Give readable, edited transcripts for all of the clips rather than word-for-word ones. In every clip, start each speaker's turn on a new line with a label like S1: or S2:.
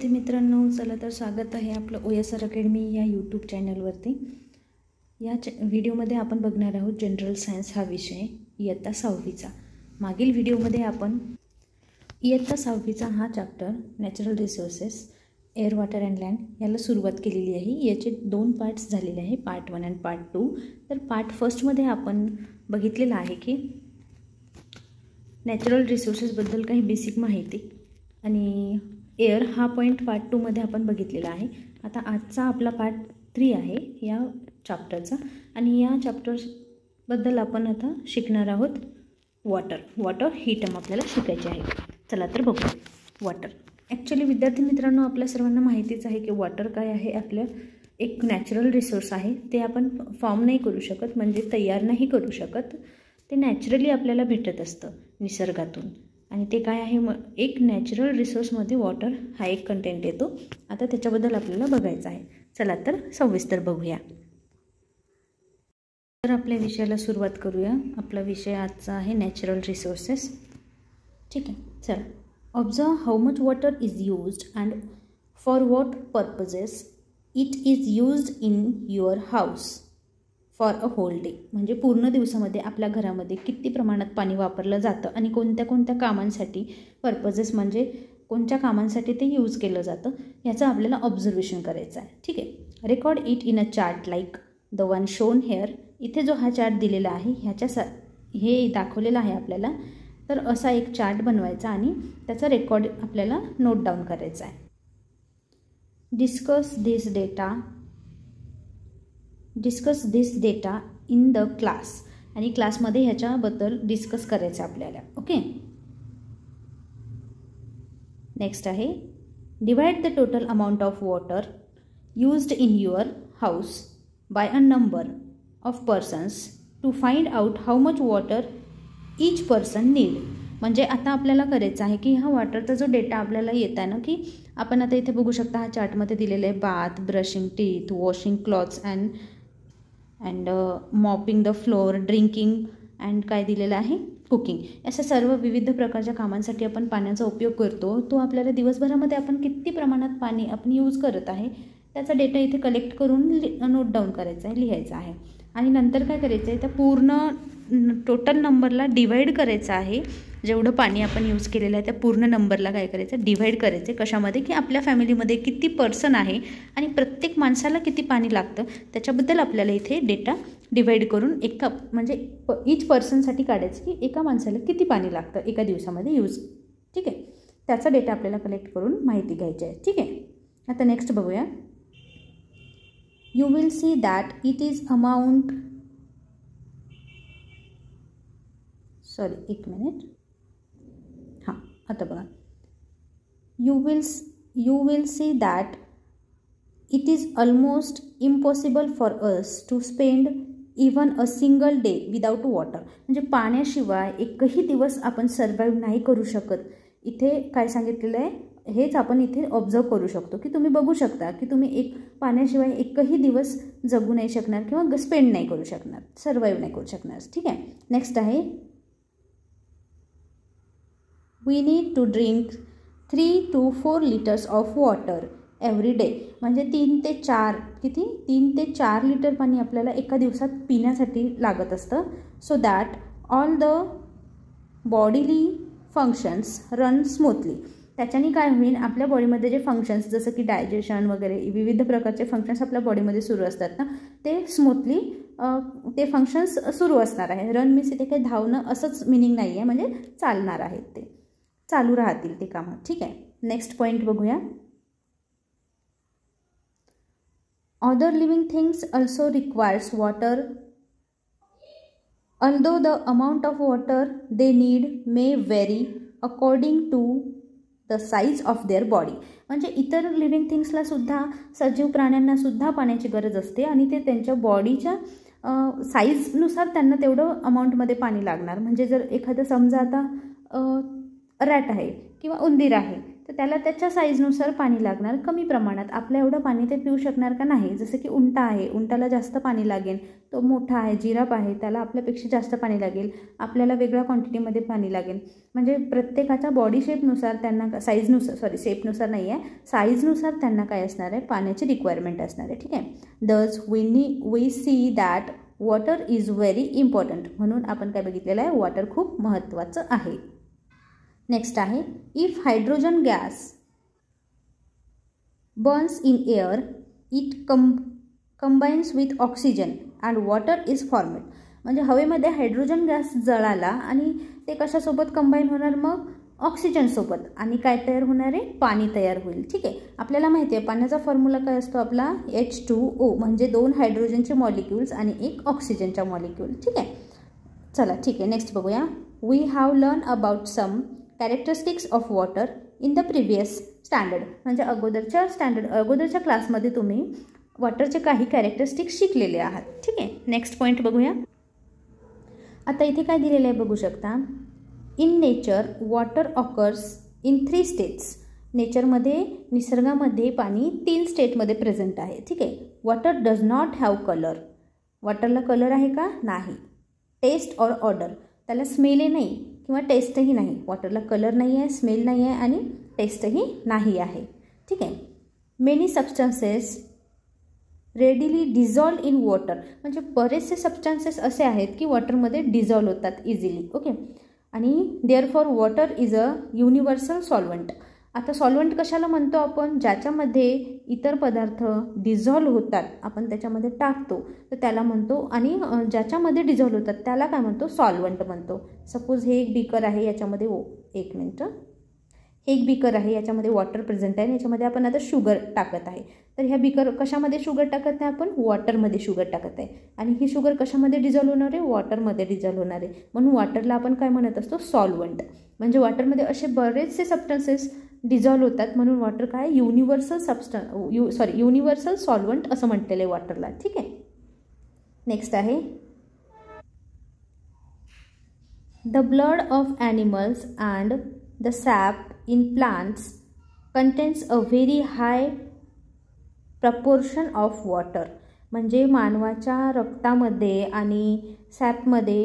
S1: मित्रांनो, चला तर स्वागत आहे आपलं OSR अकॅडमी या यूट्यूब चॅनलवरती। या व्हिडिओमध्ये आपण बघणार आहोत जनरल सायन्स हा विषय इयत्ता 6वीचा। मागील व्हिडिओमध्ये आपण इयत्ता 6वीचा हा chapter natural resources air water and land याला सुरुवात केलेली आहे। याचे 2 पार्ट्स झालेले आहे, पार्ट 1 आणि पार्ट 2। तर पार्ट फर्स्टमध्ये आपण बघितलेलं आहे की नॅचरल रिसोर्सेसबद्दल काही बेसिक माहिती आणि एअर हा पॉईंट पार्ट 2 मध्ये आपण बघितलेला आहे। आता आजचा आपला पार्ट 3 आहे या चॅप्टरचा आणि या चॅप्टरबद्दल आपण आता शिकणार आहोत वॉटर ही टर्म आपल्याला शिकायची आहे। चला तर बघू। वॉटर ॲक्च्युअली विद्यार्थी मित्रांनो, आपल्या सर्वांना माहितीच आहे की वॉटर काय आहे। आपलं एक नॅचरल रिसोर्स आहे, ते आपण फॉर्म नाही करू शकत, म्हणजे तयार नाही करू शकत, ते नॅचरली आपल्याला भेटत असतं निसर्गातून। आणि ते काय आहे, एक नॅचरल रिसोर्समध्ये वॉटर हा एक कंटेंट येतो। आता त्याच्याबद्दल आपल्याला बघायचं आहे। चला तर सविस्तर बघूया। तर आपल्या विषयाला सुरुवात करूया। आपला विषय आजचा आहे नॅचरल रिसोर्सेस। ठीक आहे, चला। Observe how much water is used and for what purposes it is used in your house for a whole day. म्हणजे पूर्ण दिवसामध्ये आपल्या घरामध्ये किती प्रमाणात पाणी वापरलं जातं आणि कोणत्या कोणत्या कामांसाठी, पर्पजेस म्हणजे कोणत्या कामांसाठी ते यूज केलं जातं याचं आपल्याला ऑब्झर्वेशन करायचं आहे। ठीक आहे, record it in a chart like the one shown hair. इथे जो हा चार्ट दिलेला आहे हे दाखवलेलं आहे आपल्याला। तर असा एक चार्ट बनवायचा आणि त्याचा रेकॉर्ड आपल्याला नोट डाऊन करायचा आहे। Discuss this data in the class. आणि क्लासमध्ये ह्याच्याबद्दल डिस्कस करायचं आपल्याला। ओके, नेक्स्ट आहे divide the total amount of water used in your house by a number of persons to find out how much water each person need. म्हणजे आता आपल्याला करायचं आहे की हा वॉटरचा जो डेटा आपल्याला येत आहे ना, की आपण आता इथे बघू शकता हा चार्टमध्ये दिलेलं आहे bath, brushing teeth, washing clothes and mopping the floor, drinking and काय दिलेलं आहे, कुकिंग। अशा सर्व विविध प्रकारच्या कामांसाठी आपण पाण्याचा उपयोग करतो। तो आपल्याला दिवसभरामध्ये आपण किती प्रमाणात पाणी आपण यूज करत आहे त्याचा डेटा इथे कलेक्ट करून नोट डाऊन करायचा आहे, लिहायचा आहे। आणि नंतर काय करायचं आहे, त्या पूर्ण टोटल नंबरला डिवाइड करायचं आहे। जेवढं पाणी आपण यूज केलेलं आहे त्या पूर्ण नंबरला काय करायचं, डिवाइड करायचं। कशामध्ये, की आपल्या फॅमिलीमध्ये किती पर्सन आहे आणि प्रत्येक माणसाला किती पाणी लागतं त्याच्याबद्दल आपल्याला इथे डेटा डिवाइड करून एका म्हणजे ईच पर्सनसाठी काढायचं की एका माणसाला किती पाणी लागतं एका दिवसामध्ये यूज। ठीक आहे, त्याचा डेटा आपल्याला कलेक्ट करून माहिती घ्यायची आहे। ठीक आहे, आता नेक्स्ट बघूया। You will see that it is amount, sorry एक मिनिट, हां आता बघा। You will see that it is almost impossible for us to spend even a single day without water. म्हणजे पाण्याशिवाय एकही दिवस आपण सर्वाईव्ह नाही करू शकत। इथे काय सांगितलेलं आहे हेच आपण इथे ऑब्झर्व करू शकतो, की तुम्ही बघू शकता की तुम्ही पाण्याशिवाय एकही दिवस जगू नाही शकणार किंवा स्पेंड नाही करू शकणार, सर्वाईव्ह नाही करू शकणार। ठीक आहे, नेक्स्ट आहे we need to drink 3 to 4 liters of water every day. म्हणजे 3 ते 4 लिटर पाणी आपल्याला एका दिवसात पिण्यासाठी लागत असतं। So that all the bodily functions run smoothly. त्याच्याने काय होईल, आपल्या बॉडीमध्ये जे फंक्शन्स जसं की डायजेशन वगैरे विविध प्रकारचे फंक्शन्स आपल्या बॉडीमध्ये सुरू असतात ना, ते स्मूथली ते फंक्शन्स सुरू असणार आहे। रन मीन्स इथे काही धावणं असंच मिनिंग नाही आहे, म्हणजे चालणार आहेत, ते चालू राहतील ते कामं। ठीक आहे, नेक्स्ट पॉईंट बघूया। Other living things also requires water, although the amount of water they need may vary according to the size of their body। म्हणजे इतर लिव्हिंग थिंग्सला सुद्धा, सजीव प्राण्यांना सुद्धा पाण्याची गरज असते आणि ते त्यांच्या बॉडीच्या साईजनुसार त्यांना तेवढं अमाऊंटमध्ये पाणी लागणार। म्हणजे जर एखादं समजा आता रॅट आहे किंवा उंदीर आहे, तर त्याला त्याच्या साईजनुसार पाणी लागणार कमी प्रमाणात. आपल्या एवढं पाणी ते पिऊ शकणार का नाही. जसं की उंट आहे, उंटाला जास्त पाणी लागेल. तो मोठा आहे, जिराफ आहे, त्याला आपल्यापेक्षा जास्त पाणी लागेल. आपल्याला वेगळ्या क्वांटिटीमध्ये पाणी लागेल. म्हणजे प्रत्येकाच्या बॉडी शेपनुसार त्यांना साईजनुसार शेपनुसार नाही आहे, साईजनुसार त्यांना काय असणार आहे, पाण्याची रिक्वायरमेंट असणार आहे. ठीक आहे. Thus we see that water is very important. म्हणून आपण काय बघितलेलं आहे, वॉटर खूप महत्त्वाचं आहे. नेक्स्ट आहे, if hydrogen gas Burns in air it combines with oxygen and water is formed. म्हणजे हवेमध्ये हायड्रोजन गॅस जळाला आणि ते कशासोबत कंबाईन होणार, मग ऑक्सिजनसोबत, आणि काय तयार होणार आहे, पाणी तयार होईल. ठीक आहे. आपल्याला माहिती आहे पाण्याचा फॉर्म्युला काय असतो आपला, H2O, म्हणजे 2 हायड्रोजनचे मॉलिक्युल्स आणि 1 ऑक्सिजनचा मॉलिक्यूल. ठीक आहे. चला ठीक आहे, नेक्स्ट बघूया. We have learn about some characteristics of water in the previous standard. म्हणजे अगोदरच्या क्लासमध्ये तुम्ही वॉटरचे काही कॅरेक्टरिस्टिक्स शिकलेले आहात. ठीक आहे. नेक्स्ट पॉईंट बघूया. आता इथे काय दिलेलं आहे बघू शकता. In nature water occurs in 3 states. नेचरमध्ये, निसर्गामध्ये पाणी 3 स्टेटमध्ये प्रेझेंट आहे. ठीक आहे. Water does not have colour. वॉटरला कलर आहे का, नाही. टेस्ट ऑर ऑर्डर, त्याला स्मेलही नाही किंवा टेस्टही नाही. वॉटरला कलर नाही आहे, स्मेल नाही आहे आणि टेस्टही नाही आहे. ठीक आहे. Many substances readily dissolve in water. म्हणजे बरेचसे सबस्टन्सेस असे आहेत की वॉटरमध्ये डिझॉल्व होतात इझिली. ओके. आणि therefore water is a universal solvent. आता सॉल्वंट कशाला म्हणतो आपण, ज्याच्यामध्ये इतर पदार्थ डिझॉल्व होतात, आपण त्याच्यामध्ये टाकतो तर त्याला म्हणतो, आणि ज्याच्यामध्ये डिझॉल्व होतात त्याला काय म्हणतो, सॉल्वंट म्हणतो. सपोज हे एक बीकर आहे, याच्यामध्ये एक मिनटं, एक बीकर आहे, याच्यामध्ये वॉटर प्रेझेंट आहे, याच्यामध्ये आपण आता शुगर टाकत आहे. तर ह्या बीकर कशामध्ये शुगर टाकत आहे, आपण वॉटरमध्ये शुगर टाकत आहे. आणि ही शुगर कशामध्ये डिझॉल्व होणार आहे, वॉटरमध्ये डिझॉल्व होणार आहे. म्हणून वॉटरला आपण काय म्हणत असतो, सॉल्वंट. म्हणजे वॉटरमध्ये असे बरेचसे सबस्टन्सेस डिझॉल्व होतात, म्हणून वॉटर काय, युनिव्हर्सल सॉल्वंट असं म्हटलेलं आहे वॉटरला. ठीक आहे. नेक्स्ट आहे, the blood of animals and the SAP in plants contains a very high proportion of water. म्हणजे मानवाच्या रक्तामध्ये आणि सॅपमध्ये,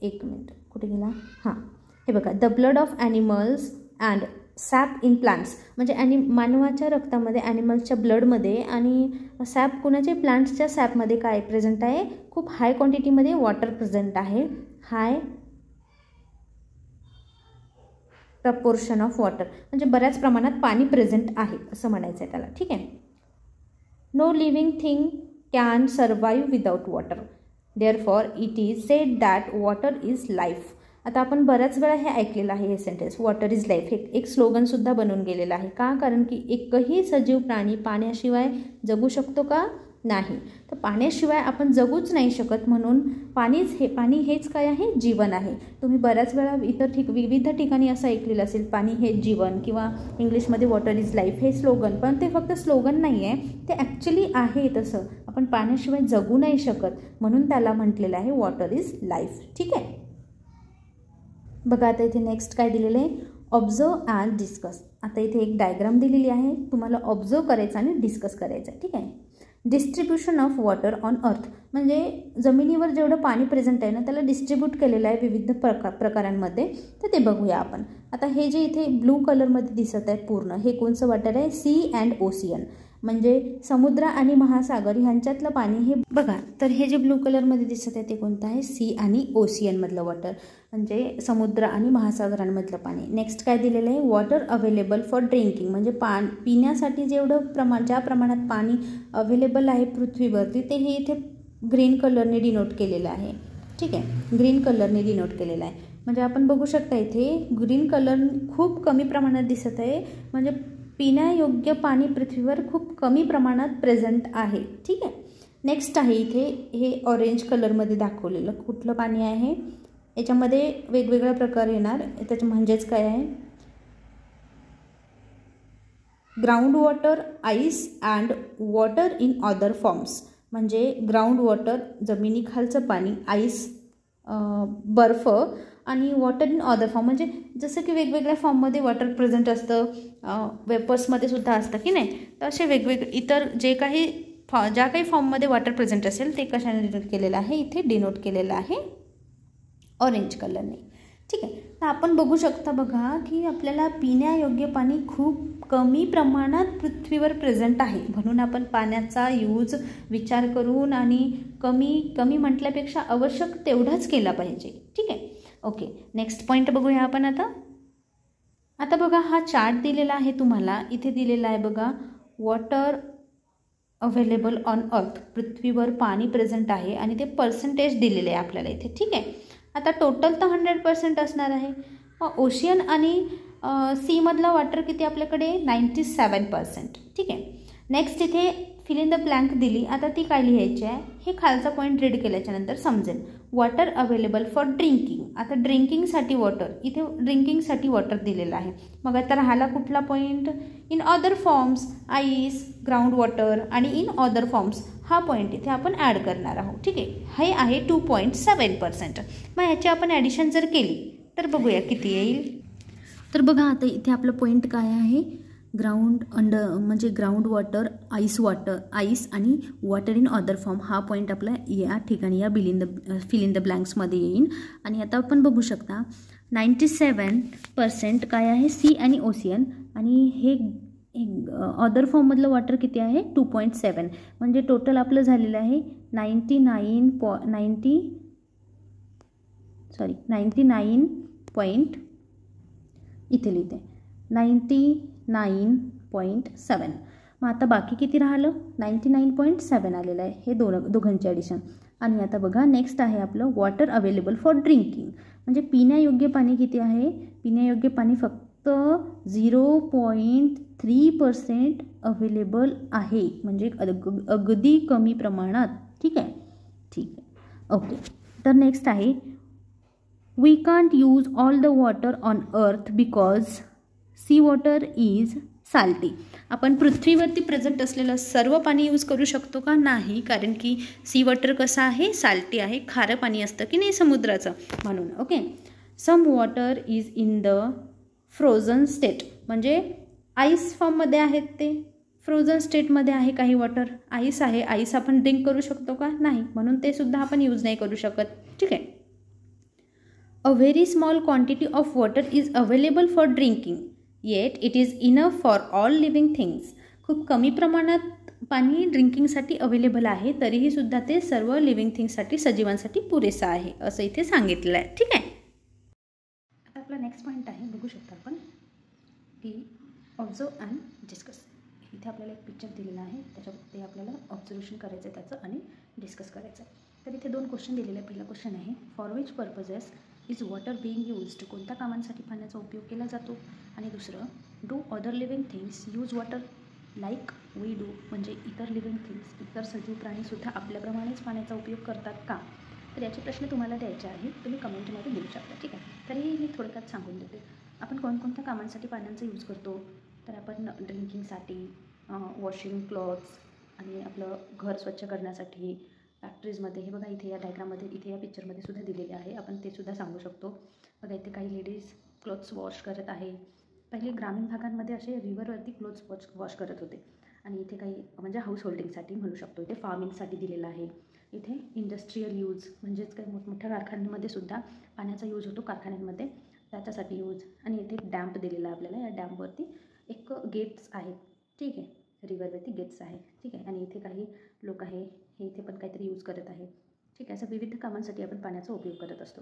S1: एक मिनिट कुठे गेला, हां हे बघा, the blood of animals and SAP in plants. म्हणजे मानवाच्या रक्तामध्ये, ॲनिमल्सच्या ब्लडमध्ये आणि सॅप कुणाचे, प्लांट्सच्या सॅपमध्ये काय प्रेझेंट आहे, खूप हाय क्वांटिटीमध्ये वॉटर प्रेझेंट आहे. हाय प्रपोर्शन ऑफ वॉटर म्हणजे बऱ्याच प्रमाणात पाणी प्रेझेंट आहे असं म्हणायचं आहे त्याला. ठीक आहे. No living thing can survive without water. Therefore it is said that water is life. आता आपण बऱ्याच वेळा हे ऐकलेलं आहे, हे सेंटेन्स, वॉटर इज लाईफ. हे एक स्लोगनसुद्धा बनवून गेलेलं आहे. का, कारण की एकही सजीव प्राणी पाण्याशिवाय जगू शकतो का, नाही. तर पाण्याशिवाय आपण जगूच नाही शकत. म्हणून पाणी हेच काय आहे, जीवन आहे. तुम्ही बऱ्याच वेळा विविध ठिकाणी असं ऐकलेलं असेल, पाणी हे जीवन, किंवा इंग्लिशमध्ये वॉटर इज लाईफ हे स्लोगन. पण ते फक्त स्लोगन नाही आहे, ते ॲक्च्युली आहे तसं. आपण पाण्याशिवाय जगू नाही शकत, म्हणून त्याला म्हटलेलं आहे वॉटर इज लाईफ. ठीक आहे. बघा आता इथे नेक्स्ट काय दिलेलं आहे, ऑब्झर्व अँड डिस्कस. आता इथे एक डायग्राम दिलेली आहे, तुम्हाला ऑब्झर्व करायचं आणि डिस्कस करायचं. ठीक आहे. डिस्ट्रीब्युशन ऑफ वॉटर ऑन अर्थ. म्हणजे जमिनीवर जेवढं पाणी प्रेझेंट आहे ना, त्याला डिस्ट्रीब्यूट केलेलं आहे विविध प्रकारांमध्ये. तर ते बघूया आपण. आता हे जे इथे ब्लू कलरमध्ये दिसत आहे पूर्ण, हे कोणचं वॉटर आहे, सी अँड ओशियन. म्हणजे समुद्र आणि महासागर ह्यांच्यातलं पाणी हे बघा. तर हे जे ब्लू कलरमध्ये दिसत आहे ते कोणतं आहे, सी आणि ओशियनमधलं वॉटर, म्हणजे समुद्र आणि महासागरांमधलं पाणी. नेक्स्ट काय दिलेलं आहे, वॉटर अवेलेबल फॉर ड्रिंकिंग. म्हणजे पिण्यासाठी ज्या प्रमाणात पाणी अवेलेबल आहे पृथ्वीवरती, ते हे इथे ग्रीन कलरने डिनोट केलेलं आहे. ठीक आहे. ग्रीन कलरने डिनोट केलेलं आहे. म्हणजे आपण बघू शकता इथे ग्रीन कलर खूप कमी प्रमाणात दिसत आहे. म्हणजे पिण्यायोग्य पाणी पृथ्वीवर खूप कमी प्रमाणात प्रेझेंट आहे. ठीक आहे. नेक्स्ट आहे इथे हे ऑरेंज कलरमध्ये दाखवलेलं कुठलं पाणी आहे, याच्यामध्ये वेगवेगळ्या प्रकार येणार. त्याच्या म्हणजेच काय आहे, ground water, ice and water in other forms. म्हणजे ग्राउंड वॉटर जमिनीखालचं पाणी, आईस बर्फ, आणि वॉटर इन अदर फॉर्म म्हणजे जसं की वेगवेगळ्या फॉर्ममध्ये वॉटर प्रेझेंट असतं, वेपर्समध्ये सुद्धा असतं की नाही. तर असे वेगवेगळे इतर जे काही ज्या काही फॉर्ममध्ये वॉटर प्रेझेंट असेल ते कशाने डिनोट केलेलं आहे, इथे डिनोट केलेलं आहे ऑरेंज कलरने. ठीक आहे. तर आपण बघू शकता बघा की आपल्याला पिण्यायोग्य पाणी खूप कमी प्रमाणात पृथ्वीवर प्रेझेंट आहे, म्हणून आपण पाण्याचा यूज विचार करून आणि कमी म्हटल्यापेक्षा आवश्यक तेवढाच केला पाहिजे. ठीक आहे. ओके, नेक्स्ट पॉईंट बघूया आपण आता बघा हा चार्ट दिलेला आहे तुम्हाला. इथे दिलेला आहे बघा वॉटर अवेलेबल ऑन अर्थ, पृथ्वीवर पाणी प्रेझेंट आहे आणि ते पर्सेंटेज दिलेले आहे आपल्याला इथे. ठीक आहे. आता टोटल तर 100% असणार आहे. ओशियन आणि सीमधला वॉटर किती आपल्याकडे 97%. ठीक आहे. नेक्स्ट इथे फिल इन द ब्लँक दिली. आता ती काय लिहायची आहे, हे खालचा पॉईंट रीड केल्याच्यानंतर समजेल. वॉटर अवेलेबल फॉर ड्रिंकिंग, आता ड्रिंकिंगसाठी वॉटर, इथे ड्रिंकिंगसाठी वॉटर दिलेलं आहे. मग आता राहिला कुठला point, in other forms, ice, ground water आणि इन अदर फॉर्म्स, हा पॉईंट इथे आपण ॲड करणार आहोत. ठीक आहे. हे आहे 2.7%. मग याची आपण ॲडिशन जर केली तर बघूया किती येईल. तर बघा आता इथे आपलं पॉईंट काय आहे, ग्राउंड म्हणजे ग्राउंड वॉटर, आईस आणि वॉटर इन अदर फॉर्म, हा पॉईंट आपला या ठिकाणी या फिल इन द ब्लँक्समध्ये येईल. आणि आता आपण बघू शकता 97% काय आहे, सी आणि ओशियन, आणि हे अदर फॉर्ममधलं वॉटर किती आहे 2.7, म्हणजे टोटल आपलं झालेलं आहे 99 पॉईंट, इथे लिहिते 99.7. मग आता बाकी किती राहिलं, 99.7 आलेलं आहे, हे दोघांचे ॲडिशन. आणि आता बघा नेक्स्ट आहे आपलं वॉटर अवेलेबल फॉर ड्रिंकिंग, म्हणजे पिण्यायोग्य पाणी किती आहे, पिण्यायोग्य पाणी फक्त 0.3% अवेलेबल आहे, म्हणजे अगदी कमी प्रमाणात. ठीक आहे. ओके. तर नेक्स्ट आहे we can't use all the water on earth because sea water is salty. आपण पृथ्वीवरती प्रेझेंट असलेलं सर्व पाणी यूज करू शकतो का, नाही, कारण की सी वॉटर कसं आहे, साल्टी आहे, खारं पाणी असतं की नाही समुद्राचं, म्हणून. Okay. Some water is in the frozen state, म्हणजे आईस फॉर्ममध्ये आहेत, ते फ्रोझन स्टेटमध्ये आहे काही वॉटर. आईस आहे, आईस आपण ड्रिंक करू शकतो का, नाही, म्हणून ते सुद्धा आपण यूज नाही करू शकत. ठीक आहे. A very small quantity of water is available for drinking, yet it is enough for all living things. खूप कमी प्रमाणात पाणी ड्रिंकिंगसाठी अवेलेबल आहे, तरीही सुद्धा ते सर्व लिव्हिंग थिंग्ससाठी, सजीवांसाठी पुरेसं आहे, असं इथे सांगितलेलं आहे. ठीक आहे. आता आपला नेक्स्ट पॉईंट आहे, बघू शकता आपण की ऑब्झर्व अँड डिस्कस. इथे आपल्याला एक पिक्चर दिलेला आहे, त्याच्यावर आपल्याला ऑब्झर्वेशन करायचं आहे त्याचं आणि डिस्कस करायचं आहे. तर इथे 2 क्वेश्चन दिलेले आहे. पहिला क्वेश्चन आहे for which purposes is water being used, कोणत्या कामांसाठी पाण्याचा उपयोग केला जातो. आणि दुसरं do other living things use water like we do, म्हणजे इतर लिव्हिंग थिंग्स, इतर सजीव प्राणीसुद्धा आपल्याप्रमाणेच पाण्याचा उपयोग करतात का. तर याचे प्रश्न तुम्हाला द्यायचे आहेत, तुम्ही कमेंटमध्ये देऊ शकता. ठीक आहे. तरीही मी थोडक्यात सांगून देते. आपण कोणकोणत्या कामांसाठी पाण्याचा यूज करतो, तर आपण ड्रिंकिंगसाठी, वॉशिंग क्लॉथ्स, आणि आपलं घर स्वच्छ करण्यासाठी, फॅक्टरीजमध्ये, हे बघा इथे या डायग्राममध्ये, इथे या पिक्चरमध्ये सुद्धा दिलेले आहे, आपण ते सुद्धा सांगू शकतो. बघा इथे काही लेडीज क्लोथ्स वॉश करत आहे. पहिले ग्रामीण भागांमध्ये असे रिव्हरवरती क्लोथ्स वॉश करत होते. आणि इथे काही म्हणजे हाऊस होल्डिंगसाठी म्हणू शकतो. इथे फार्मिंगसाठी दिलेलं आहे. इथे इंडस्ट्रीयल यूज, म्हणजेच काही मोठमोठ्या कारखान्यांमध्ये सुद्धा पाण्याचा यूज होतो, कारखान्यांमध्ये त्याच्यासाठी यूज. आणि इथे एक डॅम्प दिलेला आहे आपल्याला, या डॅम्पवरती एक गेट्स आहेत. ठीक आहे. रिव्हरवरती गेट्स आहे. ठीक आहे. आणि इथे काही लोक आहे, हे इथे पण काहीतरी यूज करत आहे. ठीक आहे. असं विविध कामांसाठी आपण पाण्याचा उपयोग करत असतो.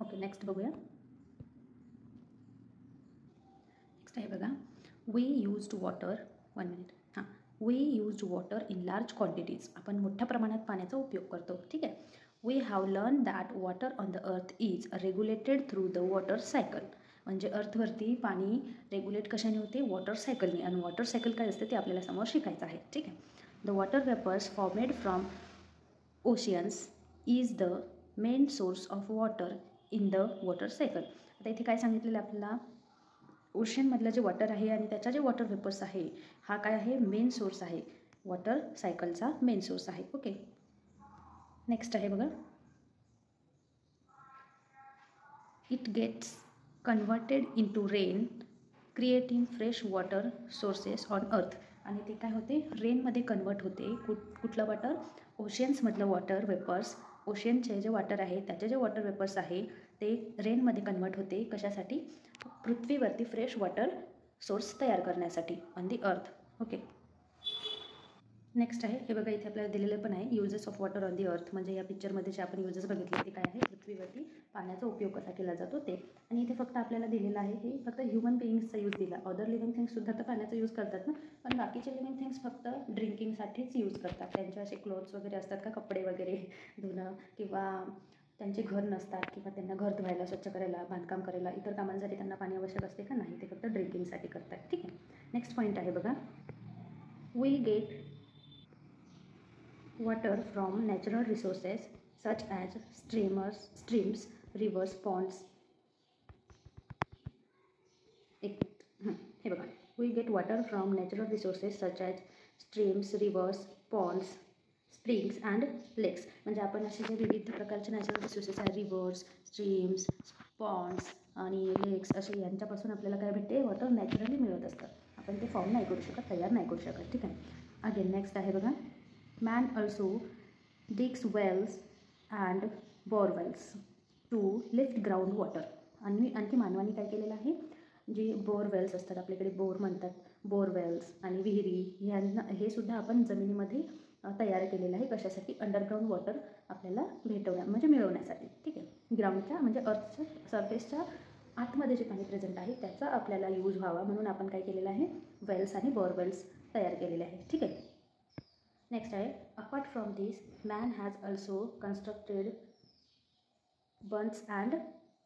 S1: ओके, नेक्स्ट बघूया. नेक्स्ट आहे बघा, we used water, 1 minute, we used water in large quantities, आपण मोठ्या प्रमाणात पाण्याचा उपयोग करतो. ठीक आहे. We have learn that water on the earth is regulated through the water cycle, म्हणजे अर्थवरती पाणी रेग्युलेट कशाने होते, वॉटर सायकलने. आणि वॉटर सायकल काय असते ते आपल्याला समोर शिकायचं आहे. ठीक आहे. The water vapours formed from oceans is the main source of water in the water cycle. आता इथे काय सांगितलेलं आपल्याला, ओशनमधलं जे वॉटर आहे आणि त्याच्या जे वॉटर वेपर्स आहे, हा काय आहे, मेन सोर्स आहे, वॉटर सायकलचा मेन सोर्स आहे. ओके. नेक्स्ट आहे बघा, It gets converted into rain, creating fresh water sources on earth. आणि ते काय होते, रेनमध्ये कन्वर्ट होते. कुठलं वॉटर? ओशियन्समधलं वॉटर वेपर्स, ओशियनचे जे वॉटर आहे त्याचे जे वॉटर वेपर्स आहे ते रेनमध्ये कन्वर्ट होते. कशासाठी? पृथ्वीवरती फ्रेश वॉटर सोर्स तयार करण्यासाठी ऑन दी अर्थ. ओके. नेक्स्ट आहे, हे बघा इथे आपल्याला दिलेलं पण आहे uses of water on the अर्थ. म्हणजे या पिक्चरमध्ये जे आपण युजेस बघितले ते काय आहे, पृथ्वीवरती पाण्याचा उपयोग कसा केला जातो ते. आणि इथे फक्त आपल्याला दिलेलं आहे हे फक्त ह्युमन बिईंग्सचा यूज दिला. अदर लिव्हिंग थिंग्ससुद्धा तर पाण्याचा यूज करतात ना, पण बाकीचे लिव्हिंग थिंग्स फक्त ड्रिंकिंगसाठीच यूज करतात. त्यांचे असे क्लोथ्स वगैरे असतात का, कपडे वगैरे धुणं, किंवा त्यांचे घर नसतात, किंवा त्यांना घर धुवायला, स्वच्छ करायला, बांधकाम करायला, इतर कामांसाठी त्यांना पाणी आवश्यक असते का? नाही, ते फक्त ड्रिंकिंगसाठी करतात. ठीक आहे. नेक्स्ट पॉईंट आहे बघा, will get water from natural resources such as streams, rivers, ponds. हे बघा, we get water from natural resources such as streams, rivers, ponds, springs and lakes. म्हणजे आपण असे जे विविध प्रकारचे नॅचरल रिसोर्सेस आहे, रिव्हर्स, स्ट्रीम्स, पॉन्ड्स आणि लेक्स, असे यांच्यापासून आपल्याला काय भेटते, वॉटर नॅचरली मिळत असतं. आपण ते फॉर्म नाही करू शकत, तयार नाही करू शकत. ठीक आहे. अगेन नेक्स्ट आहे बघा, man also digs wells and borewells to lift ground water. आणि आणखी मानवाने काय केलेलं आहे, जे बोरवेल्स असतात, आपल्याकडे बोर म्हणतात, बोरवेल्स आणि विहिरी, ह्यांना हे सुद्धा आपण जमिनीमध्ये तयार केलेलं आहे. कशासाठी? अंडरग्राऊंड वॉटर आपल्याला म्हणजे मिळवण्यासाठी. ठीक आहे. ग्राउंडच्या म्हणजे अर्थच्या सरफेसच्या आतमध्ये जे पाणी प्रेझेंट आहे त्याचा आपल्याला यूज व्हावा म्हणून आपण काय केलेलं आहे, वेल्स आणि बोरवेल्स तयार केलेले आहे. ठीक आहे. नेक्स्ट आहे, apart from this man has also constructed बंड्स and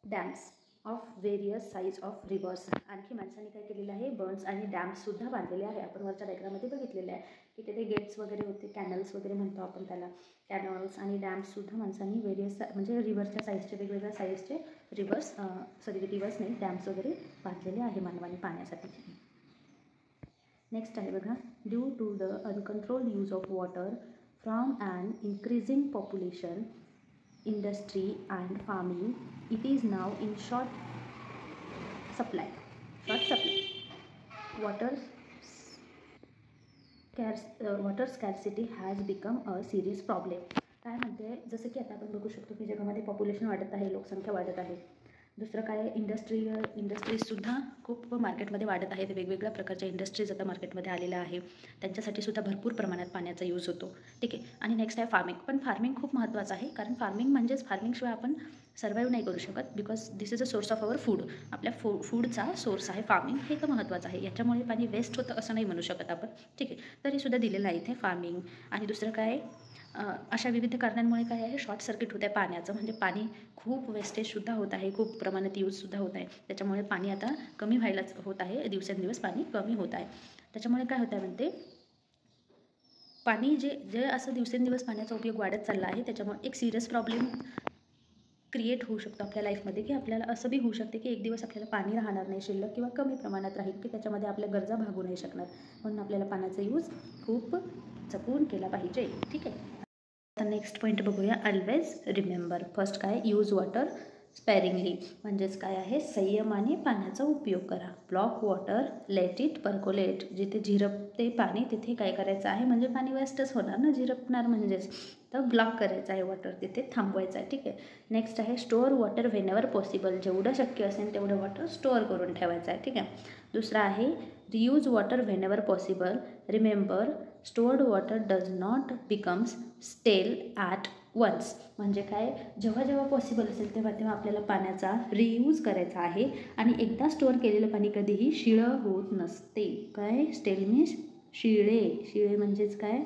S1: dams of various size of reverse. आणखी माणसांनी काय केलेलं आहे, बंड्स आणि डॅम्ससुद्धा बांधलेले आहे. आपण वरच्या डायग्राममध्ये बघितलेले आहे की तिथे गेट्स वगैरे होते, कॅनल्स वगैरे म्हणतो आपण त्याला, कॅनल्स आणि डॅम्ससुद्धा माणसांनी व्हेरियस म्हणजे रिव्हरच्या साईजचे, वेगवेगळ्या साईजचे रिव्हर्स नाही, डॅम्स वगैरे बांधलेले आहे मानवाने पाण्यासाठी. नेक्स्ट आहे बघा, due to the uncontrolled use of water from and increasing population, industry and farming, it is now in short supply. Water scarcity has become a serious problem. काय म्हणते, जसं की आता आपण बघू शकतो की जगामध्ये पॉप्युलेशन वाढत आहे, लोकसंख्या वाढत आहे. दुसरं काय, इंडस्ट्रीजसुद्धा खूप मार्केटमध्ये वाढत आहेत. वेगवेगळ्या प्रकारच्या इंडस्ट्रीज आता मार्केटमध्ये आलेल्या आहे. त्यांच्यासाठी सुद्धा भरपूर प्रमाणात पाण्याचा यूज होतो. ठीक आहे. आणि नेक्स्ट आहे फार्मिंग. पण फार्मिंग खूप महत्त्वाचं आहे, कारण फार्मिंगशिवाय आपण सर्वाईव्ह नाही करू शकत. Because this is a source of our food. आपल्या फूडचा सोर्स आहे फार्मिंग, हे तर महत्त्वाचं आहे. याच्यामुळे पाणी वेस्ट होतं असं नाही म्हणू शकत आपण. ठीक आहे. तरी सुद्धा दिलेलं आहे इथे फार्मिंग. आणि दुसरं काय, अशा विविध कारणांमुळे काय आहे, शॉर्ट सर्किट होत आहे पाण्याचं. म्हणजे पाणी खूप वेस्टेजसुद्धा होत आहे, खूप प्रमाणात यूजसुद्धा होत आहे. त्याच्यामुळे पाणी आता कमी व्हायलाच होत आहे, दिवसेंदिवस पाणी कमी होत आहे. त्याच्यामुळे काय होत आहे म्हणते, पाणी जे असं दिवसेंदिवस पाण्याचा उपयोग वाढत चालला आहे, त्याच्यामुळे एक सिरियस प्रॉब्लेम क्रिएट होऊ शकतो आपल्या लाईफमध्ये, की आपल्याला असं बी होऊ शकते की एक दिवस आपल्याला पाणी राहणार नाही शिल्लक, किंवा कमी प्रमाणात राहील, की त्याच्यामध्ये आपल्या गरजा भागू नाही शकणार. म्हणून आपल्याला पाण्याचा यूज खूप जपून केला पाहिजे. ठीक आहे. आता नेक्स्ट पॉईंट बघूया, ऑलवेज रिमेंबर. फर्स्ट काय, यूज वॉटर स्पॅरिंगली. म्हणजेच काय आहे, संयमाने पाण्याचा उपयोग करा. Block water, let it percolate. जिथे झिरपते पाणी तिथे काय करायचं आहे, म्हणजे पाणी वेस्टच होणार ना, झिरपणार म्हणजेच, तर ब्लॉक करायचं आहे वॉटर, तिथे थांबवायचं आहे. ठीक आहे. नेक्स्ट आहे, स्टोअर वॉटर व्हेनेवर पॉसिबल. जेवढं शक्य असेल तेवढं वॉटर स्टोअर करून ठेवायचं आहे. ठीक आहे. दुसरा आहे, reuse water whenever possible. Remember, stored water does not becomes स्टेल ॲट वन्स. म्हणजे काय, जेव्हा जेव्हा पॉसिबल असेल तेव्हा तेव्हा आपल्याला पाण्याचा रियूज करायचा आहे. आणि एकदा स्टोअर केलेलं पाणी कधीही शिळं होत नसते. काय, स्टेल मीन्स शिळे म्हणजेच काय,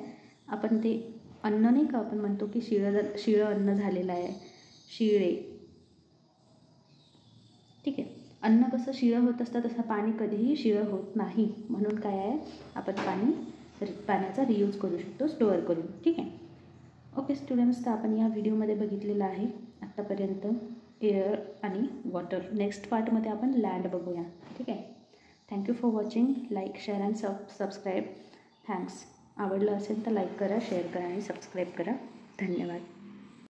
S1: आपण ते अन्न नाही का आपण म्हणतो की शिळं अन्न झालेलं आहे, शिळे. ठीक आहे. अन्न कसं शिळं होत असतं तसं पाणी कधीही शिळं होत नाही. म्हणून काय आहे, आपण पाण्याचा रियूज करू शकतो, स्टोअर करून. ठीक आहे. ओके स्टुडंट्स, तर आपण या व्हिडिओमध्ये बघितलेलं आहे आत्तापर्यंत एअर आणि वॉटर. नेक्स्ट पार्टमध्ये आपण लँड बघूया. ठीक आहे. Thank you for watching. Like, share and subscribe. Thanks. आवडलं असेल तर लाईक करा, शेअर करा आणि सबस्क्राईब करा. धन्यवाद.